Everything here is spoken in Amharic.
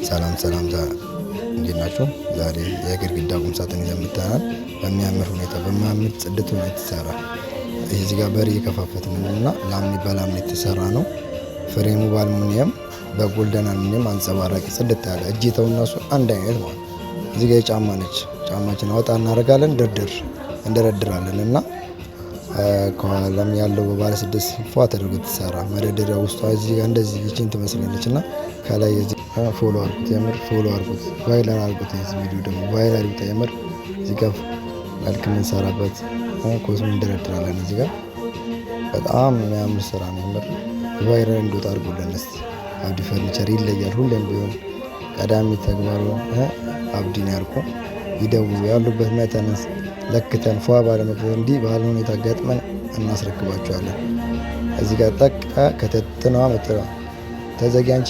ሰላም እንዴት ናችሁ? ዛሬ የግድግዳ ቁም ሳጥን ይዘን መጥተናል። በሚያምር ሁኔታ በሚያምር ጽድት ሁኔታ የተሰራ እዚህ ጋር በር እየከፋፈትን እና በላምን የተሰራ ነው። ፍሬሙ በአልሙኒየም በጎልደን አልሙኒየም አንጸባራቂ ጽድት ያለ እጀታው እነሱ አንድ አይነት ማለት። እዚህ ጋር የጫማ ነች። ጫማችን አወጣ እናደርጋለን፣ እንደረድራለን እና ከኋላም ያለው በባለ 6 ፏ ተደርጎ የተሰራ መደርደሪያ ውስጧ እዚህ ጋር እንደዚህ ይቺን ትመስላለች እና ከላይ እዚህ ፎሎ አድርጉት፣ የምር ፎሎ አድርጉት፣ ቫይራል አድርጉት። እዚህ ቪዲዮ ደግሞ ቫይራል ይውጣ። የምር እዚህ ጋር መልክ የምንሰራበት ኮስሞ እንደረድራለን። እዚህ ጋር በጣም የሚያምር ስራ ነው። የምር ቫይራል እንዲወጣ አድርጉልን እስቲ። አብዲ ፈርኒቸር ይለያል። ሁሌም ቢሆን ቀዳሚ ተግባሩ አብዲን ያርቁ። ይደውሉ፣ ያሉበት መተንስ ለክተን ፏ ባለመት እንዲህ ባለ ሁኔታ ገጥመን እናስረክባቸዋለን። እዚህ ጋር ጠቃ ከተጥነዋ መጥራ ተዘጋጅ